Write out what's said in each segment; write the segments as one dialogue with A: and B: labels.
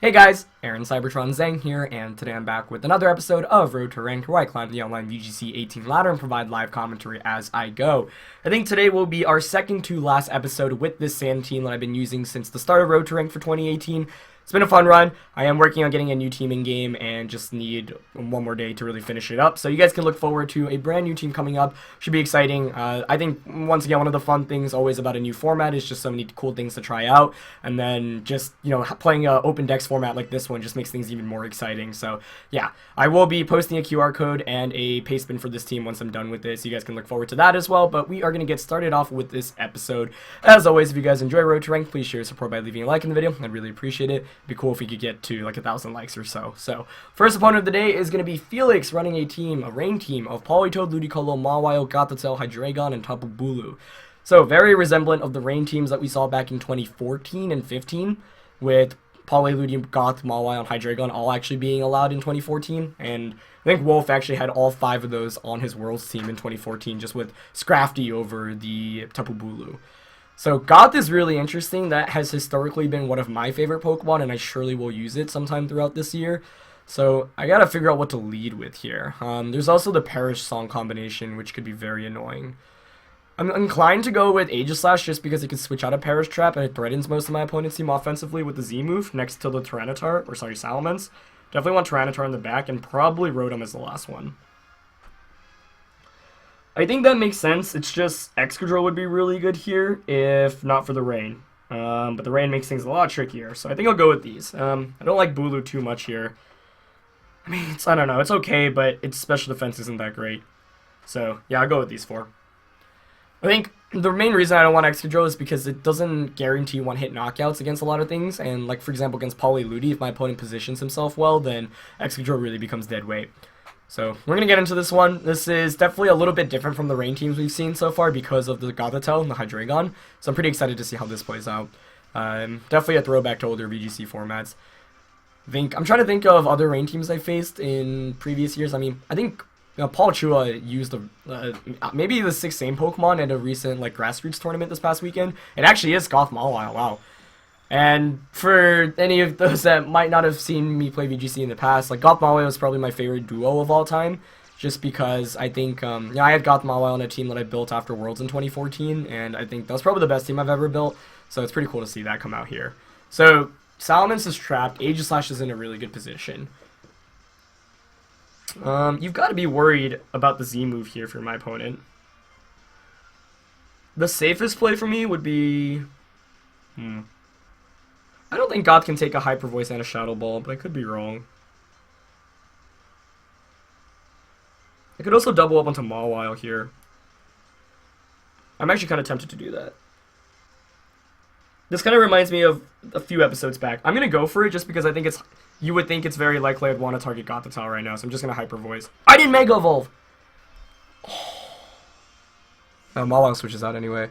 A: Hey guys, Aaron Cybertron Zhang here, and today I'm back with another episode of Road to Rank, where I climb the online VGC 18 ladder and provide live commentary as I go. I think today will be our second to last episode with this Sand team that I've been using since the start of Road to Rank for 2018. It's been a fun run. I am working on getting a new team in game and just need one more day to really finish it up. So you guys can look forward to a brand new team coming up. Should be exciting. I think, once again, one of the fun things always about a new format is just so many cool things to try out. And then just, playing an open decks format like this one just makes things even more exciting. So yeah, I will be posting a QR code and a paste bin for this team once I'm done with this. You guys can look forward to that as well. But we are going to get started off with this episode. As always, if you guys enjoy Road to Rank, please share your support by leaving a like in the video. I'd really appreciate it. It'd be cool if we could get to like 1,000 likes or so. So, first opponent of the day is going to be Felix, running a rain team of Politoed, Ludicolo, Mawile, Gothitelle, Hydreigon, and Tapu Bulu. So, very resemblant of the rain teams that we saw back in 2014 and 15, with Poly, Ludi, Goth, Mawile, and Hydreigon all actually being allowed in 2014, and I think Wolf actually had all 5 of those on his Worlds team in 2014, just with Scrafty over the Tapu Bulu. So Goth is really interesting. That has historically been one of my favorite Pokemon, and I surely will use it sometime throughout this year. So I gotta figure out what to lead with here. There's also the Perish Song combination, which could be very annoying. I'm inclined to go with Aegislash just because it can switch out a Perish Trap, and it threatens most of my opponent's team offensively with the Z move next to the Salamence. Definitely want Tyranitar in the back, and probably Rotom as the last one. I think that makes sense. It's just Excadrill would be really good here if not for the rain. But the rain makes things a lot trickier, so I think I'll go with these. I don't like Bulu too much here. I mean, I don't know. It's okay, but its special defense isn't that great. So, yeah, I'll go with these 4. I think the main reason I don't want Excadrill is because it doesn't guarantee one-hit knockouts against a lot of things. And, like, for example, against Polyludi, if my opponent positions himself well, then Excadrill really becomes dead weight. So, we're going to get into this one. This is definitely a little bit different from the rain teams we've seen so far because of the Gothitelle and the Hydreigon. So, I'm pretty excited to see how this plays out. Definitely a throwback to older VGC formats. I'm trying to think of other rain teams I faced in previous years. I mean, I think Paul Chua used maybe the 6 same Pokemon at a recent grassroots tournament this past weekend. It actually is GothMaw Rain. Wow. And for any of those that might not have seen me play VGC in the past, GothMaw Rain was probably my favorite duo of all time, just because I think, I had GothMaw Rain on a team that I built after Worlds in 2014, and I think that was probably the best team I've ever built, so it's pretty cool to see that come out here. So, Salamence is trapped, Aegislash is in a really good position. You've got to be worried about the Z move here for my opponent. The safest play for me would be... I don't think Goth can take a Hyper Voice and a Shadow Ball, but I could be wrong. I could also double up onto Mawile here. I'm actually kind of tempted to do that. This kind of reminds me of a few episodes back. I'm going to go for it just because I think you would think it's very likely I'd want to target Gothitelle right now, so I'm just going to Hyper Voice. I didn't Mega Evolve! Oh, Mawile switches out anyway.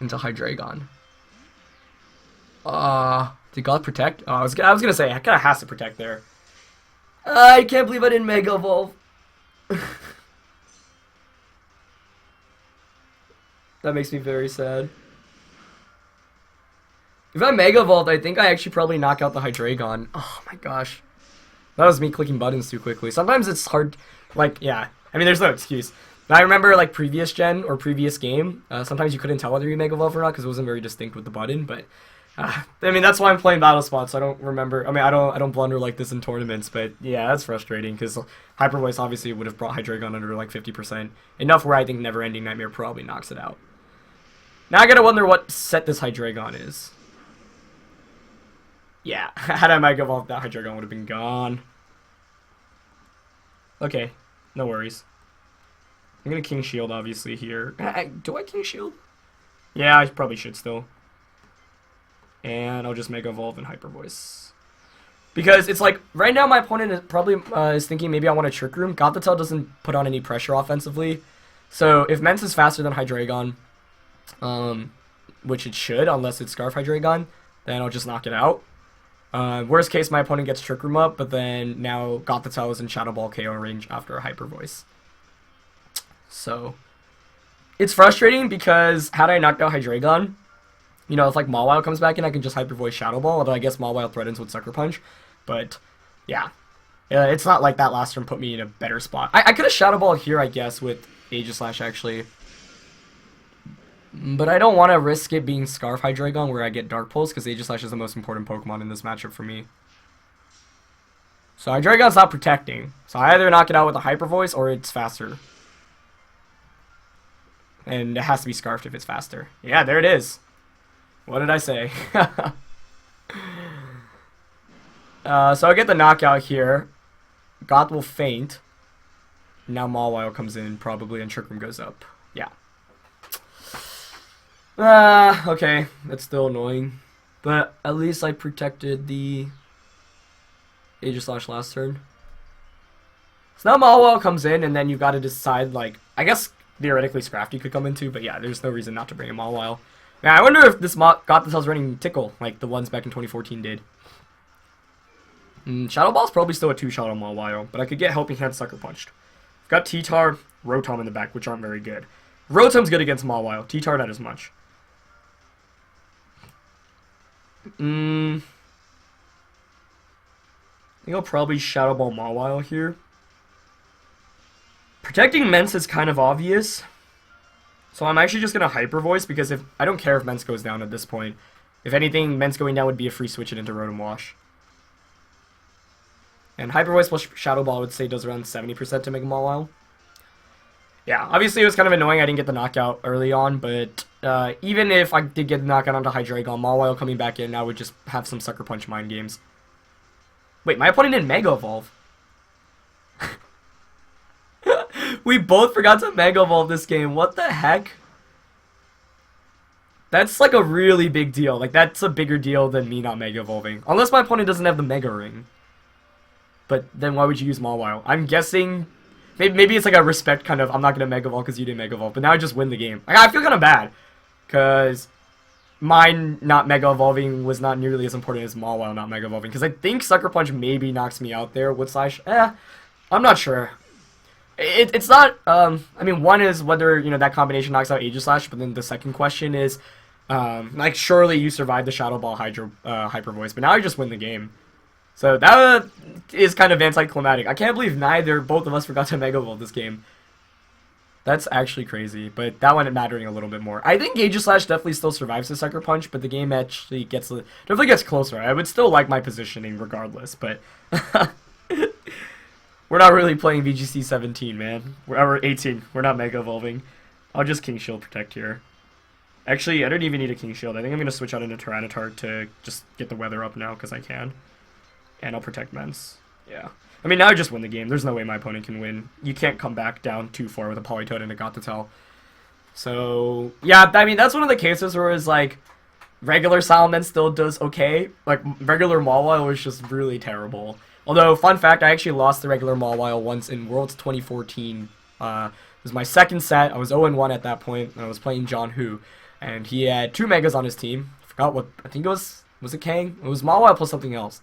A: Into Hydreigon. Did God protect? I was gonna say, I kinda has to protect there. I can't believe I didn't Mega Evolve. That makes me very sad. If I Mega Evolved, I think I actually probably knock out the Hydreigon. Oh my gosh. That was me clicking buttons too quickly. Sometimes it's hard, yeah. I mean, there's no excuse. I remember, previous gen or previous game, sometimes you couldn't tell whether you Mega Evolve or not because it wasn't very distinct with the button, but... I mean, that's why I'm playing Battle Spot, so I don't remember. I mean, I don't blunder like this in tournaments, but yeah, that's frustrating because Hyper Voice obviously would have brought Hydreigon under 50%. Enough where I think Never Ending Nightmare probably knocks it out. Now I gotta wonder what set this Hydreigon is. Yeah, had I Mega Evolved, that Hydreigon would have been gone. Okay, no worries. I'm gonna King Shield obviously here. Do I King Shield? Yeah, I probably should still. And I'll just Mega Evolve and Hyper Voice. Because it's right now my opponent is probably is thinking maybe I want a Trick Room. Gothitelle doesn't put on any pressure offensively. So if Mence is faster than Hydreigon, which it should unless it's Scarf Hydreigon, then I'll just knock it out. Worst case, my opponent gets Trick Room up, but then now Gothitelle is in Shadow Ball KO range after a Hyper Voice. So it's frustrating because had I knocked out Hydreigon, you know, if like Mawile comes back in, I can just Hyper Voice Shadow Ball, although I guess Mawile threatens with Sucker Punch. But, yeah. It's not like that last turn put me in a better spot. I could have Shadow Ball here, I guess, with Aegislash, actually. But I don't want to risk it being Scarf Hydreigon where I get Dark Pulse, because Aegislash is the most important Pokemon in this matchup for me. So Hydreigon's not protecting. So I either knock it out with a Hyper Voice or it's faster. And it has to be Scarfed if it's faster. Yeah, there it is. What did I say? So I get the knockout here. Goth will faint. Now Mawile comes in probably and Trick Room goes up. Yeah. Okay. That's still annoying. But at least I protected the Aegislash last turn. So now Mawile comes in and then you've got to decide, like, I guess theoretically Scrafty could come in too, but yeah, there's no reason not to bring a Mawile. Now, I wonder if this Gothitell's running Tickle, like the ones back in 2014 did. Shadow Ball's probably still a 2-shot on Mawile, but I could get Helping Hand Sucker Punched. I've got T-Tar, Rotom in the back, which aren't very good. Rotom's good against Mawile, T-Tar not as much. I think I'll probably Shadow Ball Mawile here. Protecting Mence is kind of obvious. So I'm actually just going to Hyper Voice, because if I don't care if Mence goes down at this point. If anything, Mence going down would be a free switch it into Rotom-Wash. And Hyper Voice plus Shadow Ball I would say does around 70% to make a Mawile. Yeah, obviously it was kind of annoying I didn't get the knockout early on, but even if I did get the knockout onto Hydreigon, Mawile coming back in, I would just have some Sucker Punch mind games. Wait, my opponent didn't Mega Evolve. We both forgot to Mega Evolve this game. What the heck? That's like a really big deal. Like, that's a bigger deal than me not Mega Evolving. Unless my opponent doesn't have the Mega Ring. But then why would you use Mawile? I'm guessing... Maybe it's like a respect kind of, I'm not going to Mega Evolve because you didn't Mega Evolve. But now I just win the game. Like, I feel kind of bad. Because mine not Mega Evolving was not nearly as important as Mawile not Mega Evolving. Because I think Sucker Punch maybe knocks me out there with Slash. I'm not sure. It's not, I mean, one is whether, you know, that combination knocks out Aegislash, but then the second question is, like, surely you survived the Shadow Ball Hyper Voice, but now you just win the game. So that is kind of anticlimactic. I can't believe both of us forgot to Mega Evolve this game. That's actually crazy, but that one mattering a little bit more. I think Aegislash definitely still survives the Sucker Punch, but the game actually definitely gets closer. I would still like my positioning regardless, but... We're not really playing VGC 17, man. We're 18. We're not Mega Evolving. I'll just King Shield Protect here. Actually, I don't even need a King Shield. I think I'm going to switch out into Tyranitar to just get the weather up now, because I can. And I'll Protect Mence. Yeah. I mean, now I just win the game. There's no way my opponent can win. You can't come back down too far with a Politoed and a Gothitelle. So, yeah, I mean, that's one of the cases where it's like, regular Salamence still does okay. Like, regular Mawile was just really terrible. Although, fun fact, I actually lost the regular Mawile once in Worlds 2014. It was my second set. I was 0-1 at that point, and I was playing John Hu. And he had 2 Megas on his team. I forgot what, I think it was it Kang? It was Mawile plus something else.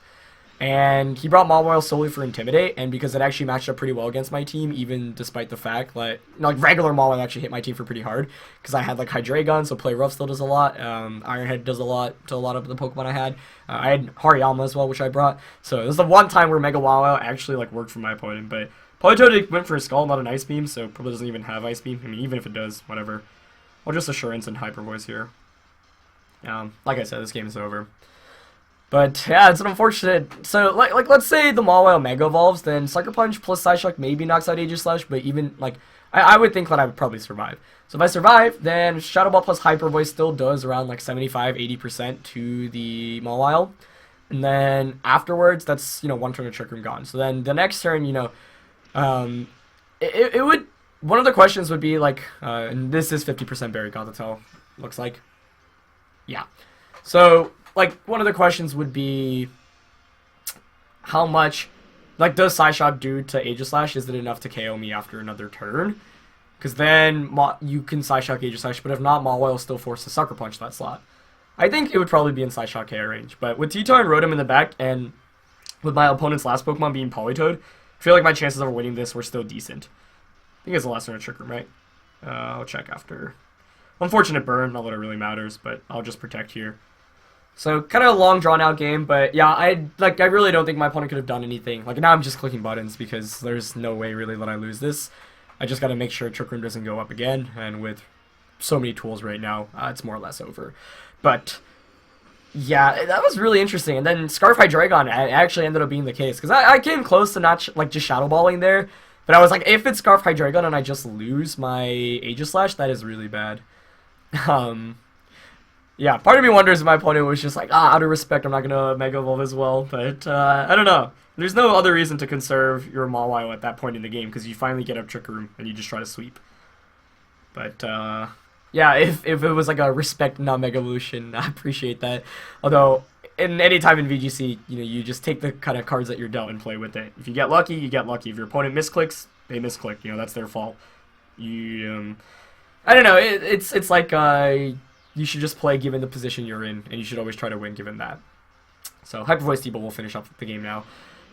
A: And he brought Mawile solely for Intimidate, and because it actually matched up pretty well against my team, even despite the fact that, like, regular Mawile actually hit my team for pretty hard, because I had, like, Hydreigon, so Play Rough still does a lot, Ironhead does a lot to a lot of the Pokemon I had. I had Hariyama as well, which I brought, so it was the one time where Mega Mawile actually, like, worked for my opponent, but Politoed went for a Skull, not an Ice Beam, so probably doesn't even have Ice Beam. I mean, even if it does, whatever. I'll just Assurance and Hyper Voice here. Like I said, this game is over. But, yeah, it's an unfortunate... So, like let's say the Mawile Mega Evolves, then Sucker Punch plus Psyshock maybe knocks out Aegislash, but even, like... I would think that I would probably survive. So if I survive, then Shadow Ball plus Hyper Voice still does around, like, 75-80% to the Mawile. And then afterwards, that's, you know, one turn of Trick Room gone. So then the next turn, you know... it would... One of the questions would be, like... and this is 50% Berry Gothitelle, looks like. Yeah. So... Like, one of the questions would be, how much, like, does Psyshock do to Aegislash? Is it enough to KO me after another turn? Because then you can Psyshock Aegislash, but if not, Mawile still forces Sucker Punch that slot. I think it would probably be in Psyshock KO range. But with T-Tar and Rotom in the back, and with my opponent's last Pokemon being Politoed, I feel like my chances of winning this were still decent. I think it's the last turn of Trick Room, right? I'll check after. Unfortunate burn, not that it really matters, but I'll just protect here. So kind of a long drawn out game, but yeah, I really don't think my opponent could have done anything. Like now I'm just clicking buttons because there's no way really that I lose this. I just got to make sure Trick Room doesn't go up again, and with so many tools right now, it's more or less over. But yeah, that was really interesting. And then Scarf Hydreigon actually ended up being the case because I came close to not like just Shadow Balling there, but I was like, if it's Scarf Hydreigon and I just lose my Aegislash, that is really bad. Yeah, part of me wonders if my opponent was just like, out of respect, I'm not gonna Mega Evolve as well. But I don't know. There's no other reason to conserve your Mawile at that point in the game because you finally get up Trick Room and you just try to sweep. But yeah, if it was like a respect not Mega Evolution, I appreciate that. Although in any time in VGC, you just take the kind of cards that you're dealt and play with it. If you get lucky, you get lucky. If your opponent misclicks, they misclick. That's their fault. I don't know. It's like you should just play given the position you're in, and you should always try to win given that. So Hyper Voice Debo will finish up the game now.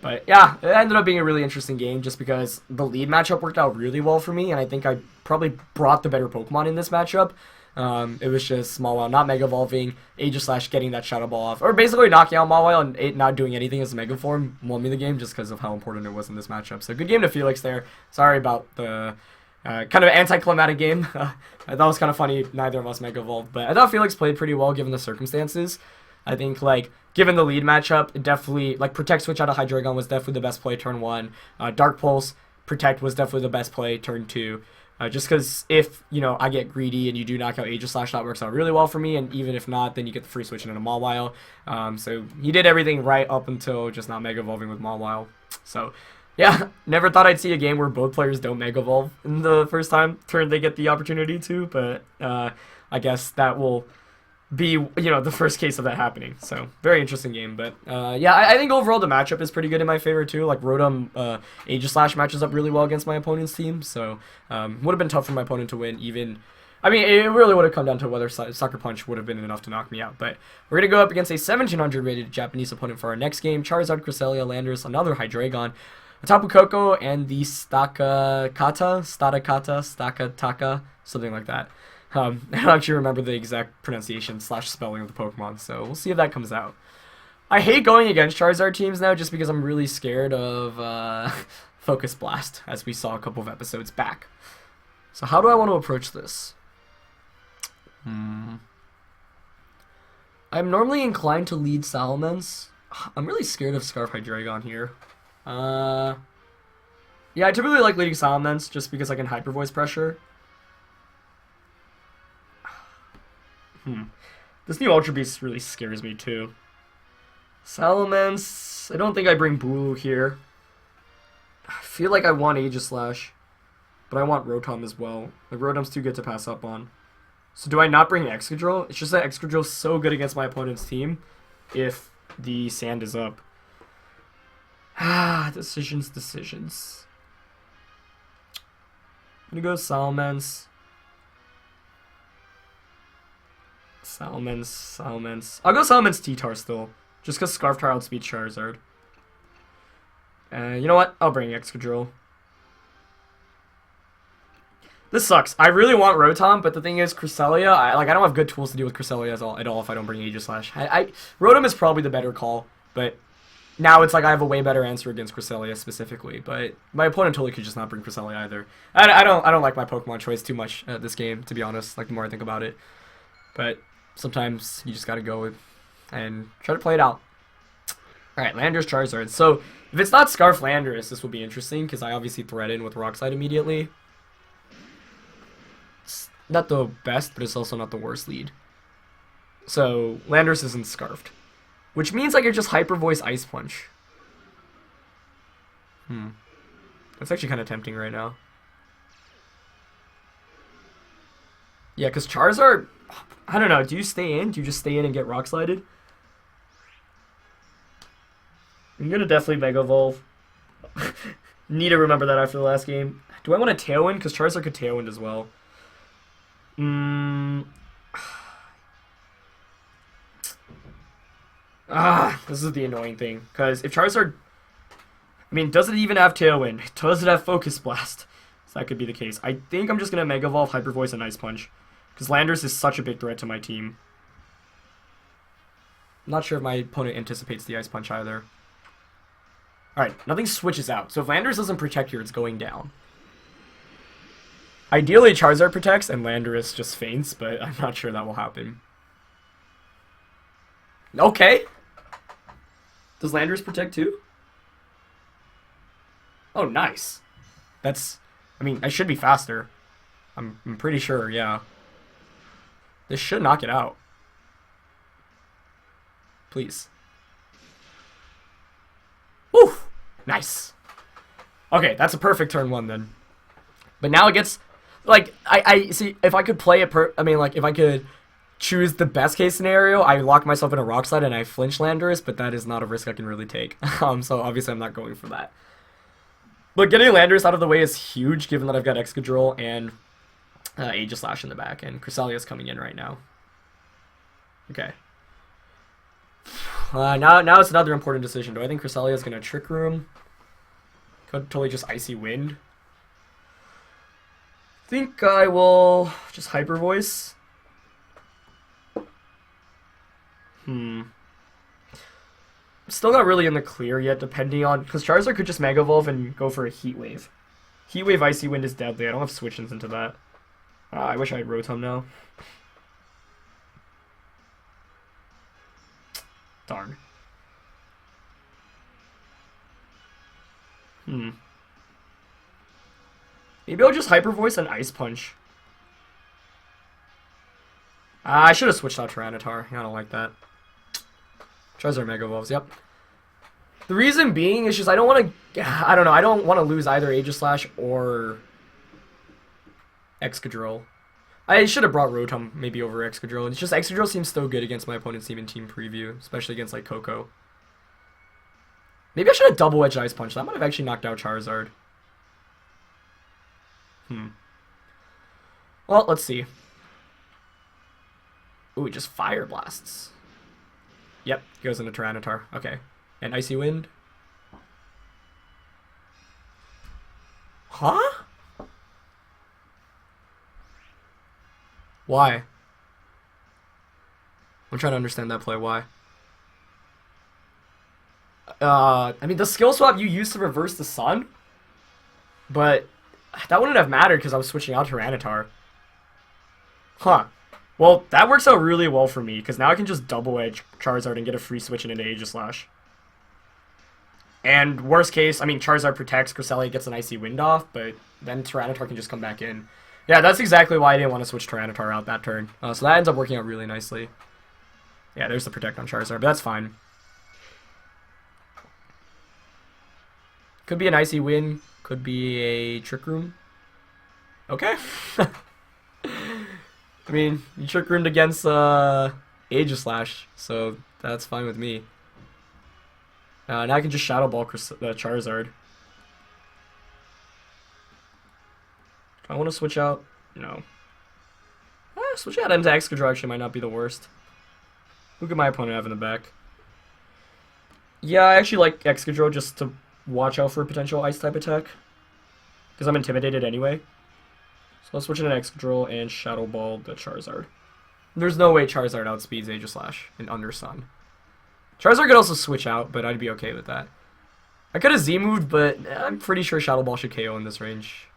A: But yeah, it ended up being a really interesting game just because the lead matchup worked out really well for me, and I think I probably brought the better Pokemon in this matchup. It was just Mawile not Mega Evolving, Aegislash getting that Shadow Ball off, or basically knocking out Mawile and it not doing anything as a Mega Form won me the game just because of how important it was in this matchup. So good game to Felix there. Sorry about the kind of anticlimactic game. I thought it was kind of funny neither of us Mega Evolved, but I thought Felix played pretty well given the circumstances. I think, given the lead matchup, it definitely, Protect Switch out of Hydreigon was definitely the best play turn 1. Dark Pulse, Protect was definitely the best play turn 2. Just because if, I get greedy and you do knock out Aegislash, that works out really well for me, and even if not, then you get the free switch into Mawile. So he did everything right up until just not Mega Evolving with Mawile. So yeah, never thought I'd see a game where both players don't Mega Evolve in the first turn they get the opportunity to, but I guess that will be, the first case of that happening. So very interesting game, but yeah, I think overall the matchup is pretty good in my favor too. Rotom Aegislash matches up really well against my opponent's team, so would have been tough for my opponent to win even. I mean, it really would have come down to whether Sucker Punch would have been enough to knock me out. But we're going to go up against a 1700 rated Japanese opponent for our next game. Charizard, Cresselia, Landorus, another Hydreigon, a Tapu Koko, and the Statakata, something like that. I don't actually remember the exact pronunciation / spelling of the Pokemon, so we'll see if that comes out. I hate going against Charizard teams now just because I'm really scared of Focus Blast, as we saw a couple of episodes back. So how do I want to approach this? I'm normally inclined to lead Salamence. I'm really scared of Scarf Hydreigon here. Yeah, I typically like leading Salamence just because I can Hyper Voice pressure. This new Ultra Beast really scares me too. Salamence. I don't think I bring Bulu here. I feel like I want Aegislash, but I want Rotom as well. Rotom's too good to pass up on. So do I not bring Excadrill? It's just that Excadrill's so good against my opponent's team if the sand is up. Decisions. I'm gonna go Salamence. Salamence. I'll go Salamence T-Tar still, just because Scarf Tar outspeeds Charizard. You know what? I'll bring Excadrill. This sucks. I really want Rotom, but the thing is, Cresselia, I don't have good tools to deal with Cresselia at all if I don't bring Aegislash. Rotom is probably the better call, but now it's like I have a way better answer against Cresselia specifically, but my opponent totally could just not bring Cresselia either. I don't like my Pokemon choice too much this game, to be honest, the more I think about it. But sometimes you just gotta go with and try to play it out. Alright, Landorus, Charizard. So, if it's not Scarf Landorus, this will be interesting, because I obviously threaten with Rock Slide immediately. It's not the best, but it's also not the worst lead. So, Landorus isn't Scarfed. Which means I could just Hyper Voice Ice Punch. That's actually kind of tempting right now. Yeah, because Charizard, I don't know, do you stay in? Do you just stay in and get Rock Slided? I'm going to definitely Mega Evolve. Need to remember that after the last game. Do I want to Tailwind? Because Charizard could Tailwind as well. This is the annoying thing. Because if Charizard, does it even have Tailwind? Does it have Focus Blast? So that could be the case. I think I'm just going to Mega Evolve, Hyper Voice, and Ice Punch. Because Landorus is such a big threat to my team. I'm not sure if my opponent anticipates the Ice Punch either. Alright, nothing switches out. So if Landorus doesn't protect here, it's going down. Ideally, Charizard protects and Landorus just faints, but I'm not sure that will happen. Okay. Does Landorus protect too? Oh, nice. That's... I mean, I should be faster. I'm pretty sure, yeah. This should knock it out. Please. Woo! Nice. Okay, that's a perfect turn 1 then. But now it gets... Like, I see, if I could play it I mean, like, if I could choose the best case scenario, I lock myself in a Rock Slide and I flinch Landorus, but that is not a risk I can really take. So obviously I'm not going for that. But getting Landorus out of the way is huge, given that I've got Excadrill and Aegislash in the back, and Cresselia is coming in right now. Okay. Now it's another important decision. Do I think Cresselia is going to Trick Room? Could totally just Icy Wind. I think I will just Hyper Voice. Still not really in the clear yet, depending on... Because Charizard could just Mega Evolve and go for a Heat Wave. Heat Wave Icy Wind is deadly. I don't have switch-ins into that. I wish I had Rotom now. Darn. Maybe I'll just Hyper Voice and Ice Punch. I should have switched out Tyranitar. I don't like that. Charizard Mega Evolves, yep. The reason being is just I don't want to... I don't know. I don't want to lose either Aegislash or Excadrill. I should have brought Rotom maybe over Excadrill. It's just Excadrill seems so good against my opponent's team in Team Preview, especially against like Coco. Maybe I should have Double Edge Ice Punch. That might have actually knocked out Charizard. Well, let's see. Ooh, it just Fire Blasts. Yep, goes into Tyranitar. Okay. And Icy Wind. Huh? Why? I'm trying to understand that play. Why? I mean, the skill swap you used to reverse the Sun, but that wouldn't have mattered because I was switching out Tyranitar. Huh. Well, that works out really well for me, because now I can just Double Edge Charizard and get a free switch into Aegislash. And worst case, I mean, Charizard protects, Cresselia gets an Icy Wind off, but then Tyranitar can just come back in. Yeah, that's exactly why I didn't want to switch Tyranitar out that turn. So that ends up working out really nicely. Yeah, there's the Protect on Charizard, but that's fine. Could be an Icy Wind, could be a Trick Room. Okay. I mean, you Trick Roomed against Aegislash, so that's fine with me. Now I can just Shadow Ball Charizard. Do I want to switch out? No. Switch out into Excadrill actually might not be the worst. Who could my opponent have in the back? Yeah, I actually like Excadrill just to watch out for a potential Ice-type attack. Because I'm intimidated anyway. So I'll switch into Excadrill and Shadow Ball the Charizard. There's no way Charizard outspeeds Aegislash in Under Sun. Charizard could also switch out, but I'd be okay with that. I could have Z-moved, but I'm pretty sure Shadow Ball should KO in this range.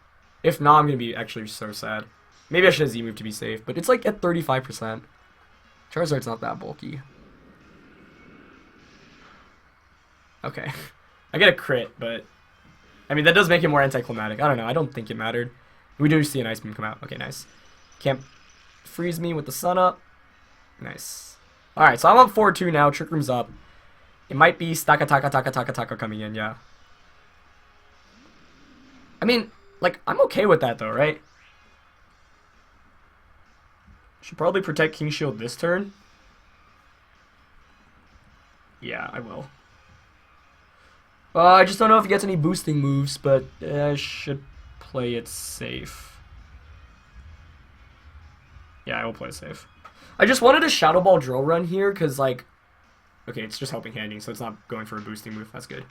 A: If not, I'm going to be actually so sad. Maybe I should have Z-moved to be safe, but it's like at 35%. Charizard's not that bulky. Okay. I get a crit, but... I mean, that does make it more anticlimactic. I don't know. I don't think it mattered. We do see an Ice Beam come out. Okay, nice. Can't freeze me with the sun up. Nice. Alright, so I'm up 4-2 now. Trick Room's up. It might be Taka coming in, yeah. I mean, like, I'm okay with that, though, right? Should probably protect King Shield this turn. Yeah, I will. I just don't know if he gets any boosting moves, but I should play it safe. Yeah, I will play it safe. I just wanted a Shadow Ball Drill Run here, because, like... Okay, it's just Helping Handing, so it's not going for a boosting move. That's good.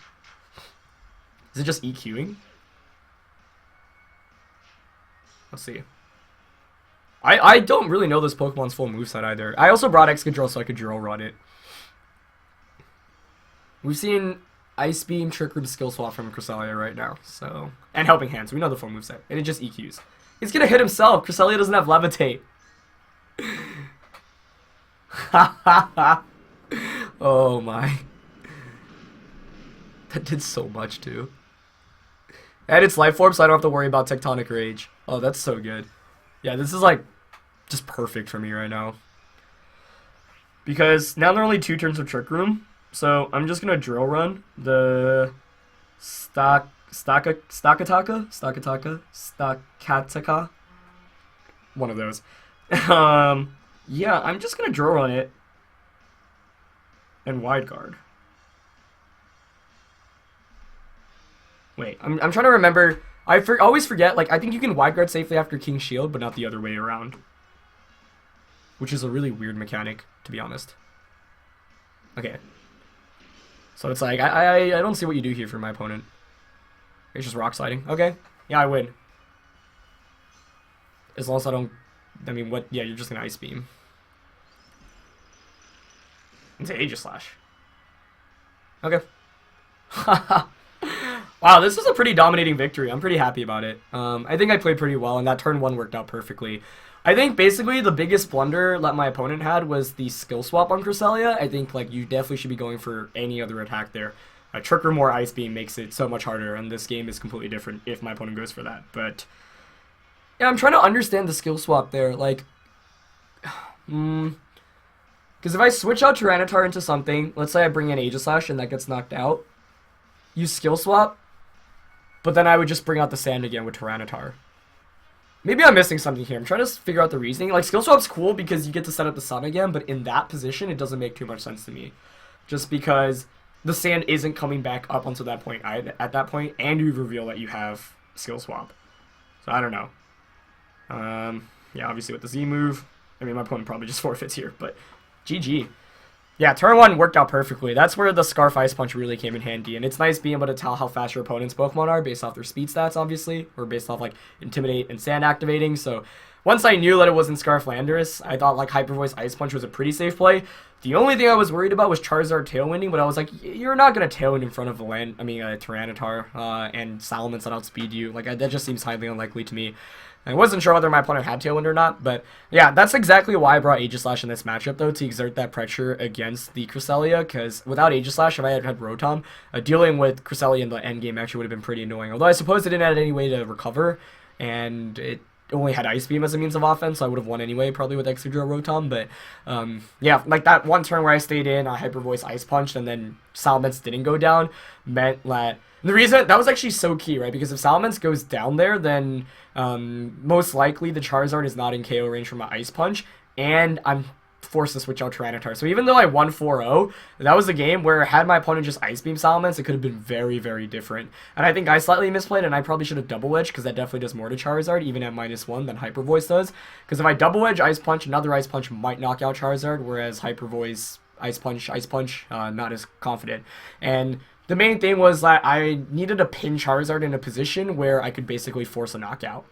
A: Is it just EQing? Let's see. I don't really know this Pokemon's full moveset either. I also brought Excadrill so I could drill run it. We've seen Ice Beam, Trick Room, Skill Swap from Cresselia right now, so... And Helping Hands, we know the full moveset, and it just EQs. He's gonna hit himself! Cresselia doesn't have Levitate. Oh my. That did so much too. And it's Life Orb, so I don't have to worry about Tectonic Rage. Oh, that's so good. Yeah, this is like just perfect for me right now. Because now there are only 2 turns of Trick Room, so I'm just gonna drill run the Stakataka? One of those. Yeah, I'm just gonna drill run it and wide guard. Wait, I'm trying to remember. I always forget, like, I think you can wide guard safely after King's Shield, but not the other way around. Which is a really weird mechanic, to be honest. Okay. So it's like, I don't see what you do here for my opponent. It's just rock sliding. Okay. Yeah, I win. As long as I don't... I mean, what... Yeah, you're just gonna Ice Beam. Into Aegislash. Okay. Wow, this was a pretty dominating victory. I'm pretty happy about it. I think I played pretty well, and that turn 1 worked out perfectly. I think basically the biggest blunder that my opponent had was the skill swap on Cresselia. I think like you definitely should be going for any other attack there. Trick Room or Ice Beam makes it so much harder, and this game is completely different if my opponent goes for that. But yeah, I'm trying to understand the skill swap there. Like, because if I switch out Tyranitar into something, let's say I bring in Aegislash and that gets knocked out, use skill swap, but then I would just bring out the Sand again with Tyranitar. Maybe I'm missing something here. I'm trying to figure out the reasoning. Like, skill swap's cool because you get to set up the Sun again, but in that position, it doesn't make too much sense to me. Just because the Sand isn't coming back up until that point, at that point, and you reveal that you have skill swap. So, I don't know. Yeah, obviously with the Z move, I mean, my opponent probably just forfeits here, but GG. Yeah, turn 1 worked out perfectly. That's where the Scarf Ice Punch really came in handy, and it's nice being able to tell how fast your opponent's Pokemon are based off their speed stats, obviously, or based off, like, Intimidate and Sand activating, so once I knew that it wasn't Scarf Landorus, I thought, like, Hyper Voice Ice Punch was a pretty safe play. The only thing I was worried about was Charizard Tailwinding, but I was like, you're not going to Tailwind in front of a Tyranitar, and Salamence that outspeed you. Like, that just seems highly unlikely to me. I wasn't sure whether my opponent had Tailwind or not, but yeah, that's exactly why I brought Aegislash in this matchup, though, to exert that pressure against the Cresselia, because without Aegislash, if I had Rotom, dealing with Cresselia in the endgame actually would have been pretty annoying, although I suppose it didn't have any way to recover, and it only had Ice Beam as a means of offense, so I would have won anyway, probably with Excadrill Rotom, but yeah, like that one turn where I stayed in, I Hyper Voice Ice Punched, and then Salamence didn't go down, meant that the reason that was actually so key, right? Because if Salamence goes down there, then most likely the Charizard is not in KO range from my Ice Punch, and I'm forced to switch out Tyranitar. So even though I won 4-0, that was a game where had my opponent just Ice Beam Salamence, it could have been very, very different. And I think I slightly misplayed, and I probably should have Double Edge, because that definitely does more to Charizard, even at -1 than Hyper Voice does. Because if I Double Edge Ice Punch, another Ice Punch might knock out Charizard, whereas Hyper Voice Ice Punch, not as confident. And the main thing was that I needed to pin Charizard in a position where I could basically force a knockout.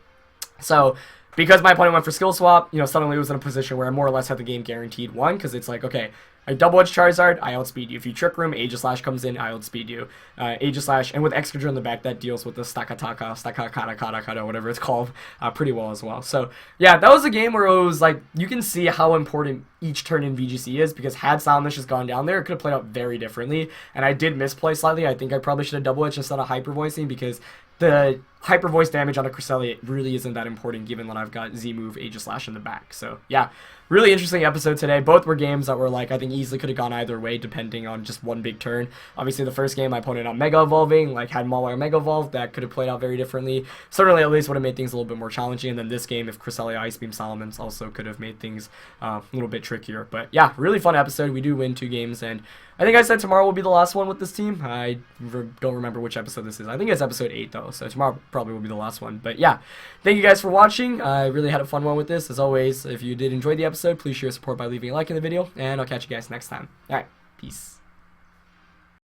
A: So, because my opponent went for skill swap, you know, suddenly it was in a position where I more or less had the game guaranteed won, because it's like, okay, I double edge Charizard, I outspeed you. If you Trick Room, Aegislash comes in, I outspeed you. Aegislash, and with Excadrill in the back, that deals with the Stakakata, whatever it's called, pretty well as well. So, yeah, that was a game where it was like, you can see how important each turn in VGC is, because had Salamence just gone down there, it could have played out very differently, and I did misplay slightly. I think I probably should have double edged instead of hyper voicing, because the hyper voice damage on a Cresselia really isn't that important, given that I've got Z move Aegislash in the back. So yeah, really interesting episode today. Both were games that were like, I think easily could have gone either way depending on just one big turn. Obviously the first game my opponent on Mega Evolving, like had Mawile Mega Evolve, that could have played out very differently. Certainly at least would have made things a little bit more challenging, and then this game, if Cresselia Ice Beam Salamence, also could have made things a little bit trickier. But yeah, really fun episode. We do win 2 games, and I think I said tomorrow will be the last one with this team. I don't remember which episode this is. I think it's episode 8 though, so tomorrow probably will be the last one. But yeah, thank you guys for watching. I really had a fun one with this. As always, if you did enjoy the episode, please share your support by leaving a like in the video, and I'll catch you guys next time. Alright, peace.